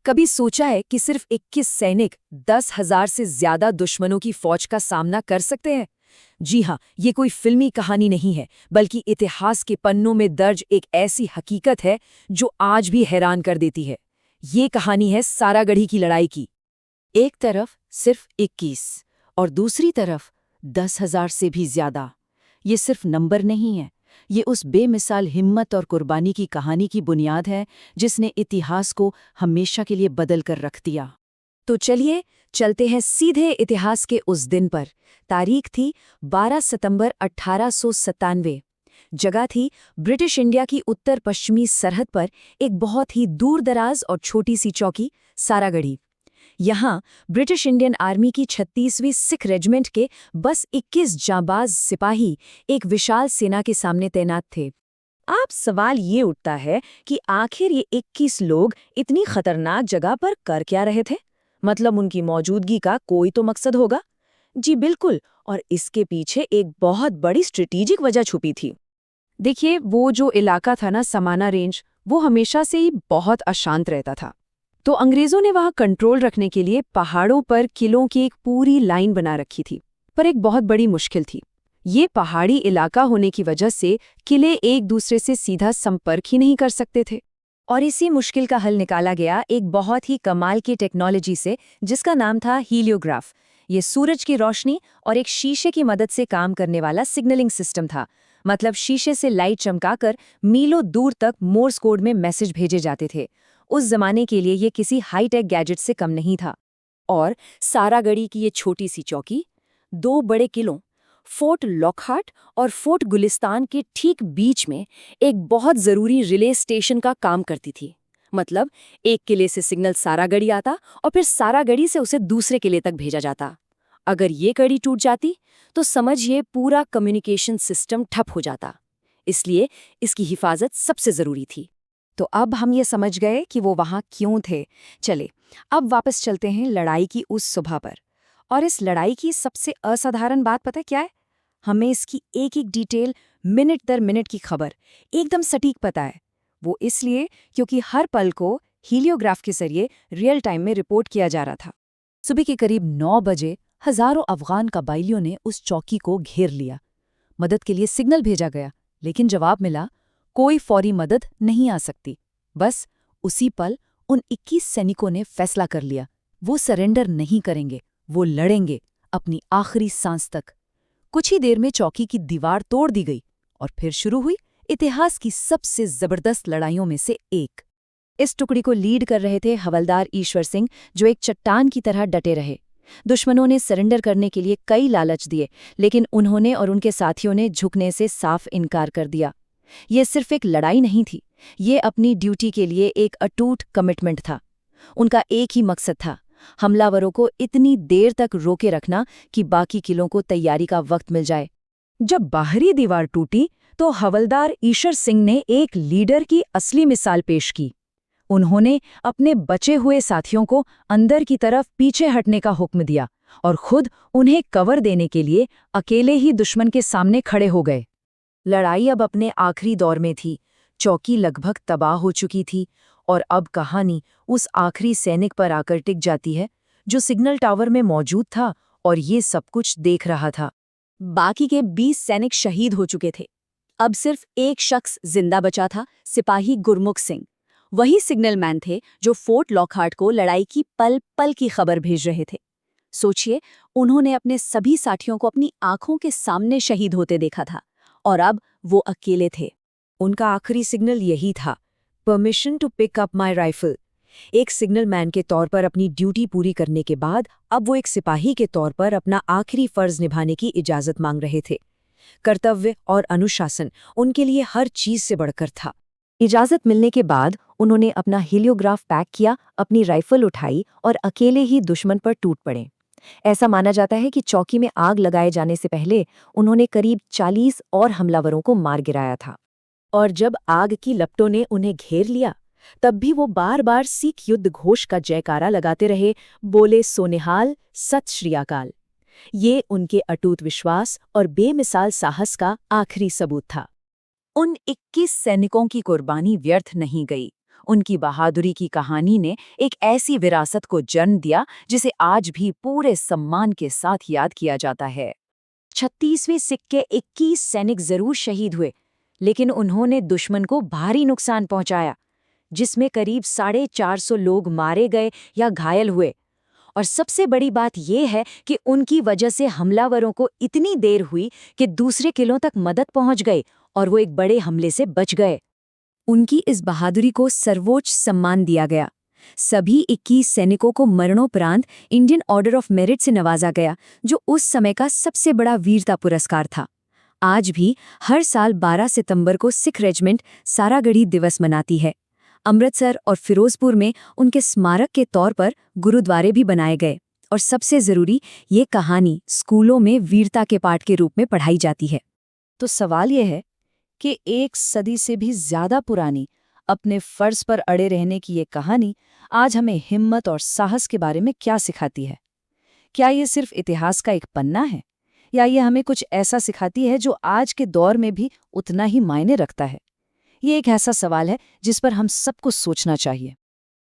कभी सोचा है कि सिर्फ 21 सैनिक 10,000 से ज्यादा दुश्मनों की फौज का सामना कर सकते हैं? जी हाँ, ये कोई फिल्मी कहानी नहीं है, बल्कि इतिहास के पन्नों में दर्ज एक ऐसी हकीकत है जो आज भी हैरान कर देती है। ये कहानी है सारागढ़ी की लड़ाई की। एक तरफ सिर्फ 21 और दूसरी तरफ 10,000 से भी ज्यादा। ये सिर्फ नंबर नहीं है, ये उस बेमिसाल हिम्मत और कुर्बानी की कहानी की बुनियाद है जिसने इतिहास को हमेशा के लिए बदल कर रख दिया। तो चलिए चलते हैं सीधे इतिहास के उस दिन पर। तारीख थी 12 सितंबर 1897। जगह थी ब्रिटिश इंडिया की उत्तर पश्चिमी सरहद पर एक बहुत ही दूर दराज और छोटी सी चौकी, सारागढ़ी। यहाँ ब्रिटिश इंडियन आर्मी की 36वीं सिख रेजिमेंट के बस 21 जांबाज सिपाही एक विशाल सेना के सामने तैनात थे। अब सवाल ये उठता है कि आखिर ये 21 लोग इतनी खतरनाक जगह पर कर क्या रहे थे? मतलब उनकी मौजूदगी का कोई तो मकसद होगा। जी बिल्कुल, और इसके पीछे एक बहुत बड़ी स्ट्रेटेजिक वजह छुपी थी। देखिए, वो जो इलाका था ना, समाना रेंज, वो हमेशा से ही बहुत अशांत रहता था। तो अंग्रेजों ने वहां कंट्रोल रखने के लिए पहाड़ों पर किलों की एक पूरी लाइन बना रखी थी। पर एक बहुत बड़ी मुश्किल थी। ये पहाड़ी इलाका होने की वजह से किले एक दूसरे से सीधा संपर्क ही नहीं कर सकते थे। और इसी मुश्किल का हल निकाला गया एक बहुत ही कमाल की टेक्नोलॉजी से, जिसका नाम था हीलियोग्राफ। ये सूरज की रोशनी और एक शीशे की मदद से काम करने वाला सिग्नलिंग सिस्टम था। मतलब शीशे से लाइट चमकाकर मीलों दूर तक मोर्स कोड में मैसेज भेजे जाते थे। उस जमाने के लिए ये किसी हाईटेक गैजेट से कम नहीं था। और सारागढ़ी की ये छोटी सी चौकी 2 बड़े किलों, फोर्ट लॉकहार्ट और फोर्ट गुलिस्तान के ठीक बीच में एक बहुत जरूरी रिले स्टेशन का काम करती थी। मतलब एक किले से सिग्नल सारागढ़ी आता और फिर सारागढ़ी से उसे दूसरे किले तक भेजा जाता। अगर ये कड़ी टूट जाती तो समझिए पूरा कम्युनिकेशन सिस्टम ठप हो जाता। इसलिए इसकी हिफाजत सबसे जरूरी थी। तो अब हम ये समझ गए कि वो वहां क्यों थे। चले अब वापस चलते हैं लड़ाई की उस सुबह पर। और इस लड़ाई की सबसे असाधारण बात पता है क्या है? हमें इसकी एक एक डिटेल, मिनट दर मिनट की खबर एकदम सटीक पता है। वो इसलिए क्योंकि हर पल को हीलियोग्राफ के जरिए रियल टाइम में रिपोर्ट किया जा रहा था। सुबह के करीब 9 बजे हजारों अफगान कबाइलियों ने उस चौकी को घेर लिया। मदद के लिए सिग्नल भेजा गया, लेकिन जवाब मिला कोई फौरी मदद नहीं आ सकती। बस उसी पल उन 21 सैनिकों ने फैसला कर लिया, वो सरेंडर नहीं करेंगे, वो लड़ेंगे अपनी आखिरी सांस तक। कुछ ही देर में चौकी की दीवार तोड़ दी गई और फिर शुरू हुई इतिहास की सबसे जबरदस्त लड़ाइयों में से एक। इस टुकड़ी को लीड कर रहे थे हवलदार ईश्वर सिंह, जो एक चट्टान की तरह डटे रहे। दुश्मनों ने सरेंडर करने के लिए कई लालच दिए, लेकिन उन्होंने और उनके साथियों ने झुकने से साफ इनकार कर दिया। ये सिर्फ एक लड़ाई नहीं थी, ये अपनी ड्यूटी के लिए एक अटूट कमिटमेंट था। उनका एक ही मकसद था, हमलावरों को इतनी देर तक रोके रखना कि बाकी किलों को तैयारी का वक्त मिल जाए। जब बाहरी दीवार टूटी तो हवलदार ईश्वर सिंह ने एक लीडर की असली मिसाल पेश की। उन्होंने अपने बचे हुए साथियों को अंदर की तरफ पीछे हटने का हुक्म दिया और खुद उन्हें कवर देने के लिए अकेले ही दुश्मन के सामने खड़े हो गए। लड़ाई अब अपने आखिरी दौर में थी। चौकी लगभग तबाह हो चुकी थी और अब कहानी उस आखिरी सैनिक पर आकर टिक जाती है जो सिग्नल टावर में मौजूद था और ये सब कुछ देख रहा था। बाकी के 20 सैनिक शहीद हो चुके थे। अब सिर्फ एक शख्स जिंदा बचा था, सिपाही गुरमुख सिंह। वही सिग्नल मैन थे जो फोर्ट लॉकहार्ट को लड़ाई की पल पल की खबर भेज रहे थे। सोचिए, उन्होंने अपने सभी साथियों को अपनी आंखों के सामने शहीद होते देखा था और अब वो अकेले थे। उनका आखिरी सिग्नल यही था, permission to pick up my rifle. एक सिग्नल मैन के तौर पर अपनी ड्यूटी पूरी करने के बाद अब वो एक सिपाही के तौर पर अपना आखिरी फर्ज निभाने की इजाजत मांग रहे थे। कर्तव्य और अनुशासन उनके लिए हर चीज से बढ़कर था। इजाजत मिलने के बाद उन्होंने अपना हीलियोग्राफ पैक किया, अपनी राइफल उठाई और अकेले ही दुश्मन पर टूट पड़े। ऐसा माना जाता है कि चौकी में आग लगाए जाने से पहले उन्होंने करीब 40 और हमलावरों को मार गिराया था। और जब आग की लपटों ने उन्हें घेर लिया, तब भी वो बार बार सिख युद्ध घोष का जयकारा लगाते रहे, बोले सोनिहाल, सत श्री अकाल। ये उनके अटूट विश्वास और बेमिसाल साहस का आखिरी सबूत था। उन 21 सैनिकों की कुर्बानी व्यर्थ नहीं गई। उनकी बहादुरी की कहानी ने एक ऐसी विरासत को जन्म दिया जिसे आज भी पूरे सम्मान के साथ याद किया जाता है। 36वें सिक्के 21 सैनिक जरूर शहीद हुए, लेकिन उन्होंने दुश्मन को भारी नुकसान पहुंचाया, जिसमें करीब 450 लोग मारे गए या घायल हुए। और सबसे बड़ी बात यह है कि उनकी वजह से हमलावरों को इतनी देर हुई कि दूसरे किलों तक मदद पहुंच गई और वो एक बड़े हमले से बच गए। उनकी इस बहादुरी को सर्वोच्च सम्मान दिया गया। सभी 21 सैनिकों को मरणोपरांत इंडियन ऑर्डर ऑफ मेरिट से नवाजा गया, जो उस समय का सबसे बड़ा वीरता पुरस्कार था। आज भी हर साल 12 सितंबर को सिख रेजिमेंट सारागढ़ी दिवस मनाती है। अमृतसर और फिरोजपुर में उनके स्मारक के तौर पर गुरुद्वारे भी बनाए गए, और सबसे जरूरी, ये कहानी स्कूलों में वीरता के पाठ के रूप में पढ़ाई जाती है। तो सवाल यह है कि 1 सदी से भी ज्यादा पुरानी, अपने फर्ज पर अड़े रहने की ये कहानी आज हमें हिम्मत और साहस के बारे में क्या सिखाती है? क्या ये सिर्फ इतिहास का एक पन्ना है, या ये हमें कुछ ऐसा सिखाती है जो आज के दौर में भी उतना ही मायने रखता है? ये एक ऐसा सवाल है जिस पर हम सबको सोचना चाहिए।